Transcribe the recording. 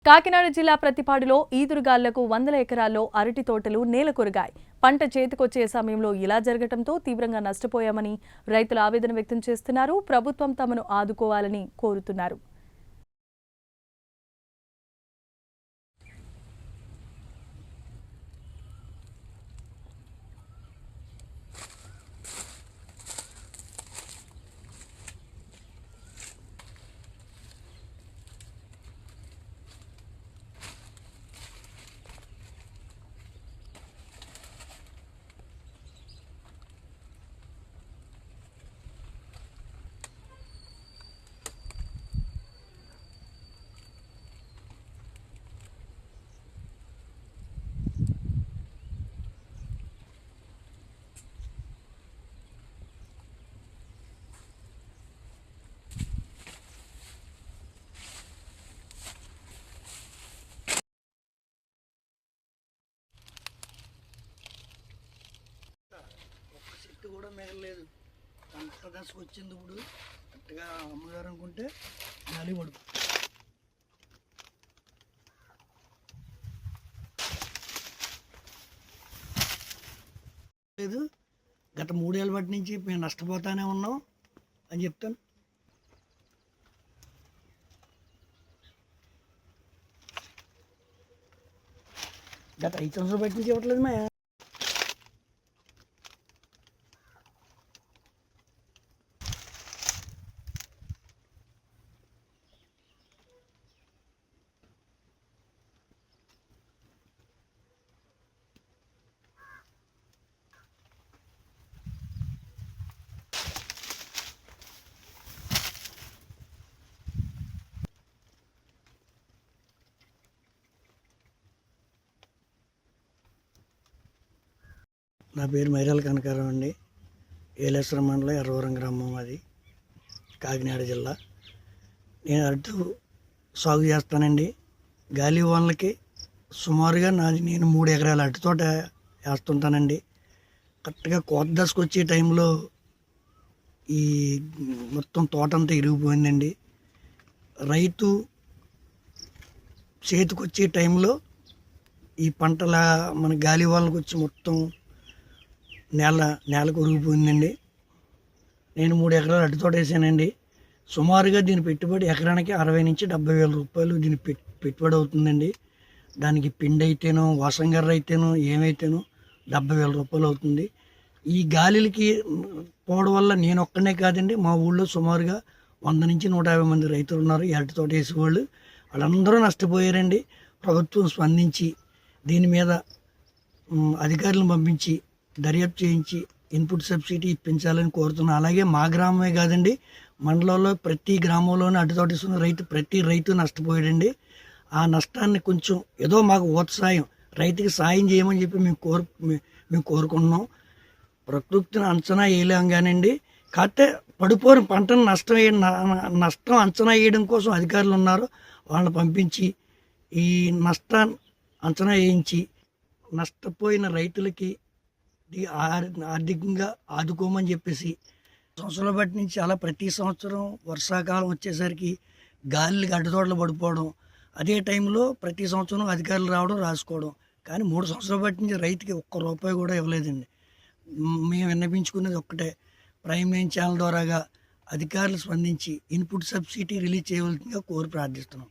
కాకినాడ జిల్లా ప్రతిపాడులో ఈదురుగాళ్లకు వందల ఎకరాల్లో అరటి తోటలు నేలకొరిగాయి. పంట చేతికొచ్చే సమయంలో ఇలా జరగడంతో తీవ్రంగా నష్టపోయామని రైతులు ఆవేదన వ్యక్తం చేస్తున్నారు. ప్రభుత్వం తమను ఆదుకోవాలని కోరుతున్నారు. కూడా మిగలేదు. అంత దశకు వచ్చింది. ఇప్పుడు కరెక్ట్గా అమ్మగారు అనుకుంటే గాలి పడుపు లేదు. గత 3 ఏళ్ళ బట్టి నుంచి మేము నష్టపోతానే ఉన్నాం అని చెప్తాను. గత 5 సంవత్సరాలు బట్టి నుంచి ఇవ్వట్లేదు మా. నా పేరు మైరాల కనకారావు అండి. ఏలేశ్వరం మండలం ఎర్రవరం గ్రామం, అది కాకినాడ జిల్లా. నేను అరటి సాగు చేస్తానండి. గాలి వానలకి సుమారుగా నేను 3 ఎకరాల అరటి తోట వేస్తుంటానండి. కరెక్ట్గా కోత దశకు వచ్చే టైంలో ఈ మొత్తం తోట అంతా ఇరిగిపోయిందండి. రైతు చేతికొచ్చే టైంలో ఈ పంటల మన గాలి వానలకు వచ్చి మొత్తం నేలకు ఉరిగిపోయిందండి. నేను 3 ఎకరాలు అరటి తోట వేసానండి. సుమారుగా దీని పెట్టుబడి ఎకరానికి 60 నుంచి 70 వేల రూపాయలు దీని పెట్టుబడి అవుతుందండి. దానికి పిండి అయితేనో, వాసంగర్ర అయితేనో, ఏమైతేనో 70 వేల రూపాయలు అవుతుంది. ఈ గాలికి పోవడం వల్ల నేను ఒక్కనే కాదండి, మా ఊళ్ళో సుమారుగా 100 నుంచి 150 మంది రైతులు ఉన్నారు ఈ అరటి తోట వేసేవాళ్ళు. వాళ్ళందరూ నష్టపోయారండి. ప్రభుత్వం స్పందించి దీని మీద అధికారులను పంపించి దర్యాప్తు చేయించి ఇన్పుట్ సబ్సిడీ ఇప్పించాలని కోరుతున్నాను. అలాగే మా గ్రామమే కాదండి, మండలంలో ప్రతి గ్రామంలోనే అరటి తోట వేసుకున్న ప్రతి రైతు నష్టపోయాడండి. ఆ నష్టాన్ని కొంచెం ఏదో మాకు సాయం, రైతుకి సాయం చేయమని చెప్పి మేము కోరుకుంటున్నాం. ప్రకృతిని అంచనా వేయలేం కానండి, కాకపోతే పడిపోయిన పంటను నష్టం అంచనా వేయడం కోసం అధికారులు ఉన్నారు. వాళ్ళని పంపించి ఈ నష్టాన్ని అంచనా వేయించి నష్టపోయిన రైతులకి ఆర్థికంగా ఆదుకోమని చెప్పేసి సంవత్సరాల బట్టి నుంచి అలా ప్రతి సంవత్సరం వర్షాకాలం వచ్చేసరికి గాలికి అడ్డు తోటలు పడిపోవడం, అదే టైంలో ప్రతి సంవత్సరం అధికారులు రావడం, రాసుకోవడం. కానీ 3 సంవత్సరాల బట్టి నుంచి రైతుకి ₹1 కూడా ఇవ్వలేదండి. మేము విన్నపించుకునేది ఒక్కటే, ప్రైమ్ లైన్ ఛానల్ ద్వారాగా అధికారులు స్పందించి ఇన్పుట్ సబ్సిడీ రిలీజ్ చేయవలసిందిగా కోరి ప్రార్థిస్తున్నాం.